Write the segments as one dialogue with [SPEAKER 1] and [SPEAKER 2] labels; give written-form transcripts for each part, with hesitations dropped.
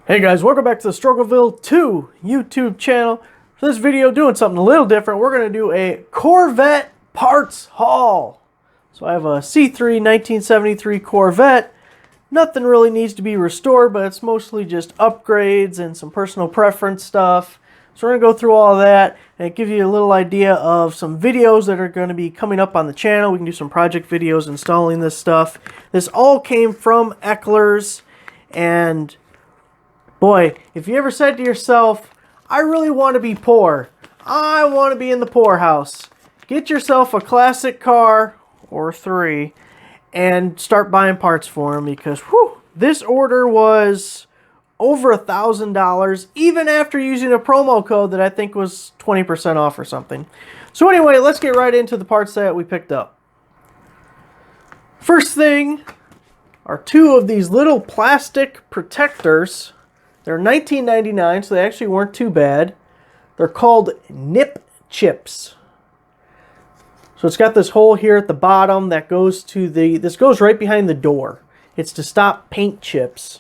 [SPEAKER 1] Hey guys, welcome back to the Struggleville 2 YouTube channel. For this video, doing something a little different. We're going to do a Corvette parts haul. So I have a C3 1973 Corvette. Nothing really needs to be restored, but it's mostly just upgrades and some personal preference stuff. So we're going to go through all of that and give you a little idea of some videos that are going to be coming up on the channel. We can do some project videos installing this stuff. This all came from Eckler's, and boy, if you ever said to yourself, I really want to be poor, I want to be in the poorhouse, get yourself a classic car, or three, and start buying parts for them, because whew, this order was over $1,000, even after using a promo code that I think was 20% off or something. So anyway, let's get right into the parts that we picked up. First thing are two of these little plastic protectors. They're $19.99, so they actually weren't too bad. They're called nip chips. So it's got this hole here at the bottom that goes to this goes right behind the door. It's to stop paint chips,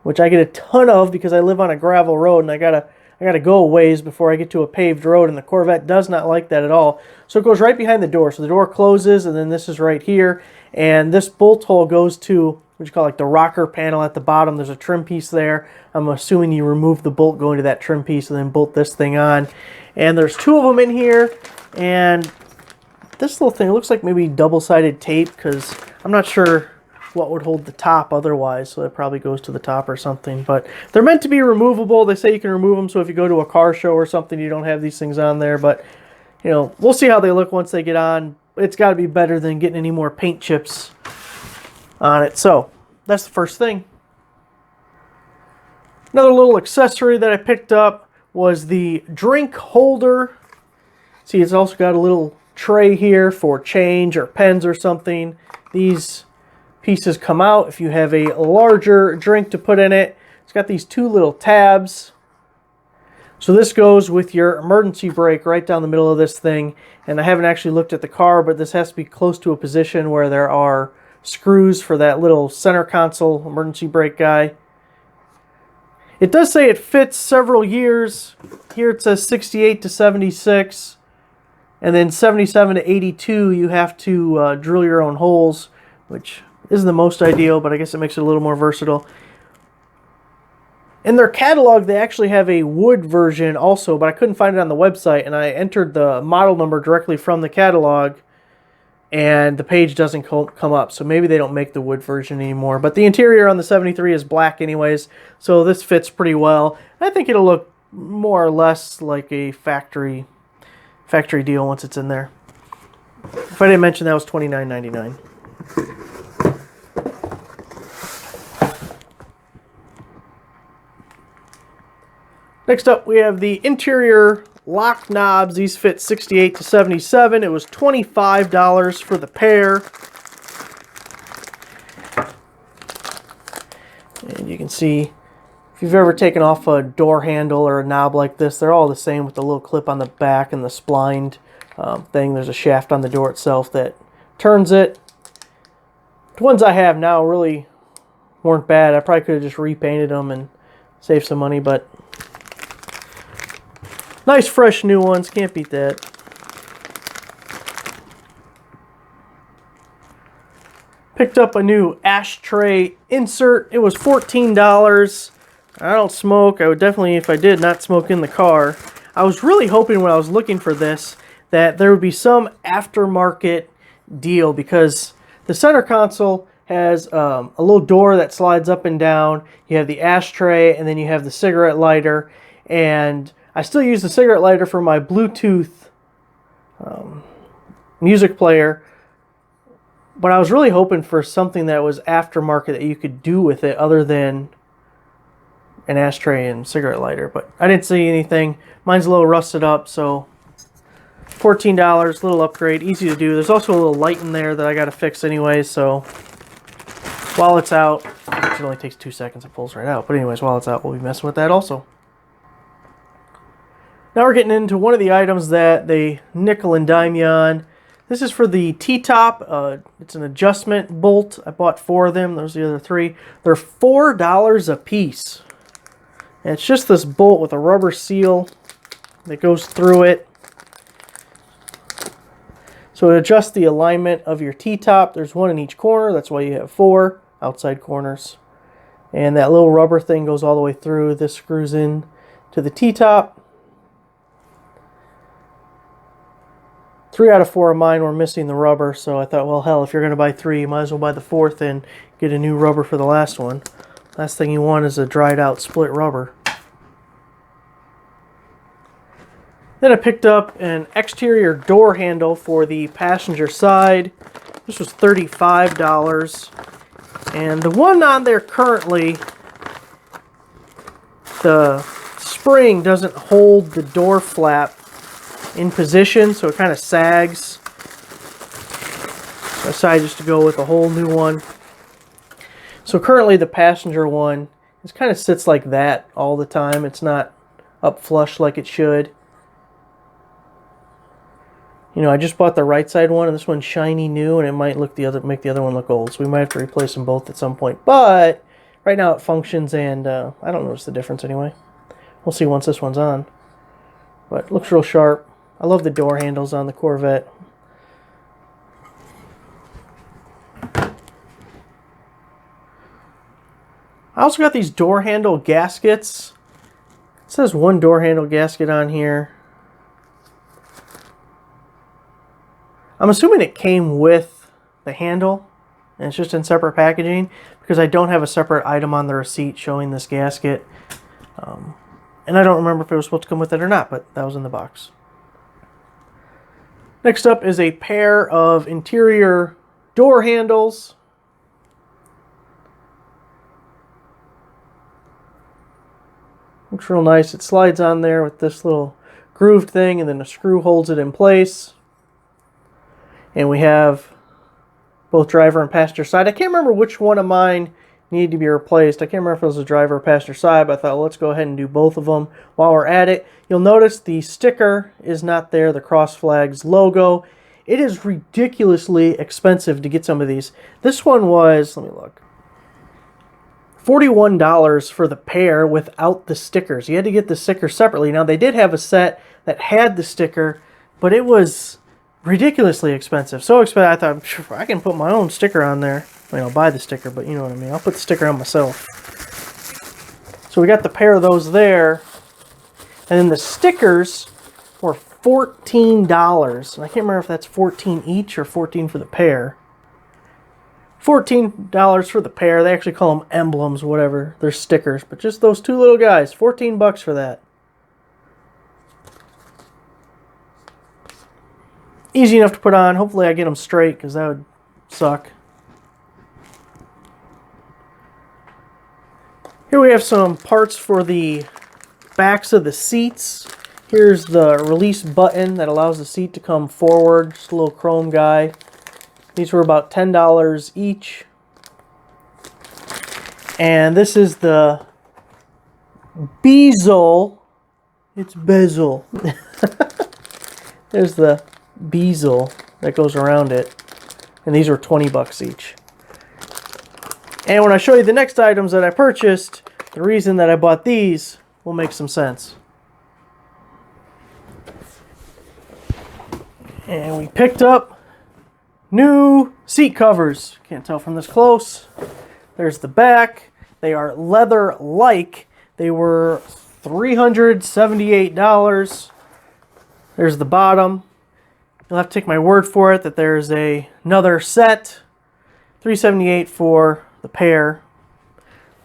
[SPEAKER 1] which I get a ton of because I live on a gravel road and I gotta go a ways before I get to a paved road, and the Corvette does not like that at all. So it goes right behind the door. So the door closes, and then this is right here, and this bolt hole goes to what you call like the rocker panel at the bottom. There's a trim piece there. I'm assuming you remove the bolt going to that trim piece and then bolt this thing on. And there's two of them in here, and this little thing looks like maybe double-sided tape, because I'm not sure what would hold the top otherwise, so that probably goes to the top or something. But they're meant to be removable. They say you can remove them, so if you go to a car show or something, you don't have these things on there. But you know, we'll see how they look once they get on. It's got to be better than getting any more paint chips on it. So that's the first thing. Another little accessory that I picked up was the drink holder. See, it's also got a little tray here for change or pens or something. These pieces come out if you have a larger drink to put in it. It's got these two little tabs. So this goes with your emergency brake right down the middle of this thing. And I haven't actually looked at the car, but this has to be close to a position where there are screws for that little center console emergency brake guy. It does say it fits several years. Here it says 68 to 76, and then 77 to 82 you have to drill your own holes, which isn't the most ideal, but I guess it makes it a little more versatile. In their catalog, they actually have a wood version also, but I couldn't find it on the website, and I entered the model number directly from the catalog, and the page doesn't come up, so maybe they don't make the wood version anymore. But the interior on the 73 is black anyways, so this fits pretty well. I think it'll look more or less like a factory deal once it's in there. If I didn't mention, that was $29.99. Next up, we have the interior lock knobs. These fit 68 to 77. It was $25 for the pair. And you can see, if you've ever taken off a door handle or a knob like this, they're all the same with the little clip on the back and the splined thing. There's a shaft on the door itself that turns it. The ones I have now really weren't bad. I probably could have just repainted them and saved some money, but nice fresh new ones, can't beat that. Picked up a new Ashtray Insert. It was $14. I don't smoke. I would definitely, if I did, not smoke in the car. I was really hoping when I was looking for this that there would be some aftermarket deal, because the center console has a little door that slides up and down. You have the ashtray, and then you have the cigarette lighter, and I still use the cigarette lighter for my Bluetooth music player, but I was really hoping for something that was aftermarket that you could do with it other than an ashtray and cigarette lighter, but I didn't see anything. Mine's a little rusted up, so $14, little upgrade, easy to do. There's also a little light in there that I got to fix anyway, so while it's out, it only takes 2 seconds, it pulls right out, but anyways, while it's out, we'll be messing with that also. Now we're getting into one of the items that they nickel and dime you on. This is for the TTop. It's an adjustment bolt. I bought 4 of them. Those are the other 3. They're $4 a piece. And it's just this bolt with a rubber seal that goes through it. So it adjusts the alignment of your T-top. There's one in each corner. That's why you have 4 outside corners. And that little rubber thing goes all the way through. This screws in to the T-top. 3 out of 4 of mine were missing the rubber, so I thought, well, hell, if you're going to buy 3, you might as well buy the 4th and get a new rubber for the last one. Last thing you want is a dried out split rubber. Then I picked up an exterior door handle for the passenger side. This was $35. And the one on there currently, the spring doesn't hold the door flap in position, so it kind of sags. So I decided just to go with a whole new one. So currently the passenger one just kind of sits like that all the time. It's not up flush like it should. You know, I just bought the right side one, and this one's shiny new, and it might make the other one look old. So we might have to replace them both at some point. But right now it functions, and I don't notice the difference anyway. We'll see once this one's on. But it looks real sharp. I love the door handles on the Corvette. I also got these door handle gaskets. It says 1 door handle gasket on here. I'm assuming it came with the handle, and it's just in separate packaging, because I don't have a separate item on the receipt showing this gasket. And I don't remember if it was supposed to come with it or not, but that was in the box. Next up is a pair of interior door handles. Looks real nice. It slides on there with this little grooved thing, and then a screw holds it in place. And we have both driver and passenger side. I can't remember which one of mine needed to be replaced. I can't remember if it was a driver or passenger side, but I thought, well, let's go ahead and do both of them while we're at it. You'll notice the sticker is not there, the Cross Flags logo. It is ridiculously expensive to get some of these. This one was, let me look, $41 for the pair without the stickers. You had to get the sticker separately. Now, they did have a set that had the sticker, but it was ridiculously expensive. So expensive, I thought, I can put my own sticker on there. I mean, I'll buy the sticker, but you know what I mean. I'll put the sticker on myself. So we got the pair of those there. And then the stickers were $14. And I can't remember if that's 14 each or 14 for the pair. $14 for the pair. They actually call them emblems, whatever. They're stickers. But just those 2 little guys. 14 bucks for that. Easy enough to put on. Hopefully I get them straight, because that would suck. Here we have some parts for the backs of the seats. Here's the release button that allows the seat to come forward. Just a little chrome guy. These were about $10 each. And this is the bezel. It's bezel. There's the bezel that goes around it. And these were 20 bucks each. And when I show you the next items that I purchased, the reason that I bought these will make some sense. And we picked up new seat covers. Can't tell from this close. There's the back. They are leather-like. They were $378. There's the bottom. You'll have to take my word for it that there's another set. $378 for the pair.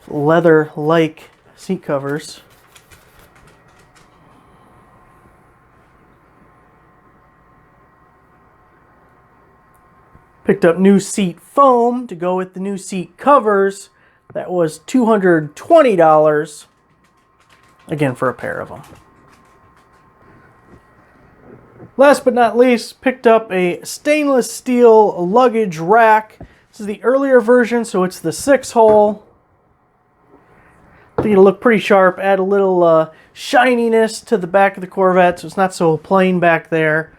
[SPEAKER 1] Leather-like seat covers. Picked up new seat foam to go with the new seat covers. That was $220. Again, for a pair of them. Last but not least, picked up a stainless steel luggage rack. This is the earlier version, so it's the 6-hole. I think it'll look pretty sharp. Add a little shininess to the back of the Corvette, so it's not so plain back there.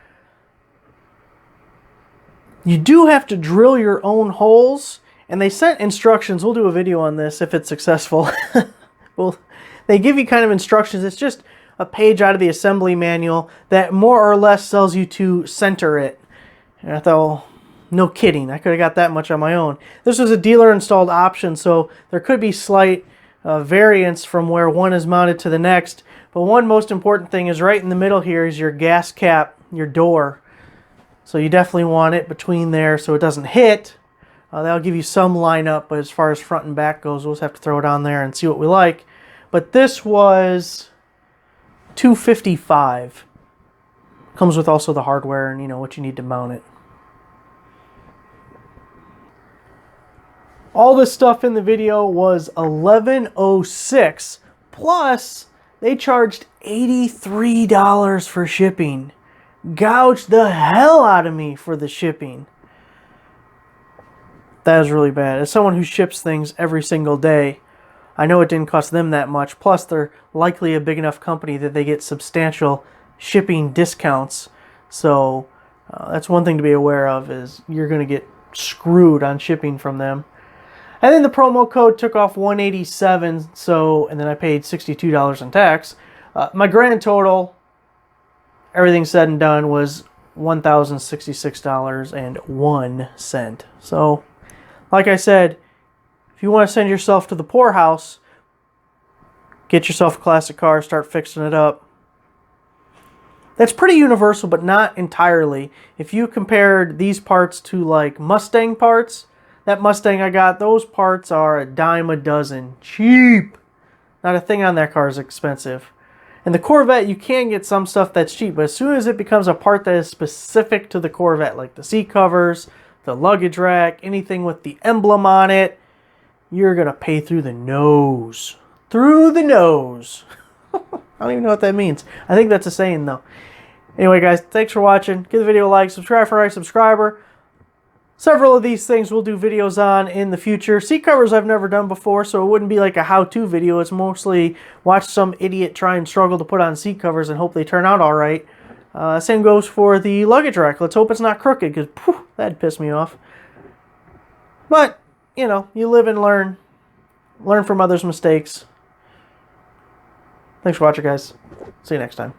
[SPEAKER 1] You do have to drill your own holes, and they sent instructions. We'll do a video on this if it's successful. Well, They give you kind of instructions. It's just a page out of the assembly manual that more or less tells you to center it. And I thought, well, no kidding, I could have got that much on my own. This was a dealer installed option, so there could be slight variance from where one is mounted to the next. But one most important thing is right in the middle here is your gas cap, your door. So you definitely want it between there so it doesn't hit. That'll give you some line up, but as far as front and back goes, we'll just have to throw it on there and see what we like. But this was $255. Comes with also the hardware and, you know, what you need to mount it. All this stuff in the video was $11.06, plus they charged $83 for shipping. Gouged the hell out of me for the shipping. That is really bad. As someone who ships things every single day, I know it didn't cost them that much. Plus, they're likely a big enough company that they get substantial shipping discounts. So that's one thing to be aware of, is you're going to get screwed on shipping from them. And then the promo code took off $187, and then I paid $62 in tax. My grand total, everything said and done, was $1,066.01. So, like I said, if you want to send yourself to the poorhouse, get yourself a classic car, start fixing it up. That's pretty universal, but not entirely. If you compared these parts to like Mustang parts, that Mustang I got, those parts are a dime a dozen. Cheap! Not a thing on that car is expensive. And the Corvette, you can get some stuff that's cheap, but as soon as it becomes a part that is specific to the Corvette, like the seat covers, the luggage rack, anything with the emblem on it, you're going to pay through the nose. Through the nose. I don't even know what that means. I think that's a saying, though. Anyway, guys, thanks for watching. Give the video a like, subscribe for a subscriber. Several of these things we'll do videos on in the future. Seat covers I've never done before, so it wouldn't be like a how-to video. It's mostly watch some idiot try and struggle to put on seat covers and hope they turn out all right. Same goes for the luggage rack. Let's hope it's not crooked, because that'd piss me off. But, you know, you live and learn. Learn from others' mistakes. Thanks for watching, guys. See you next time.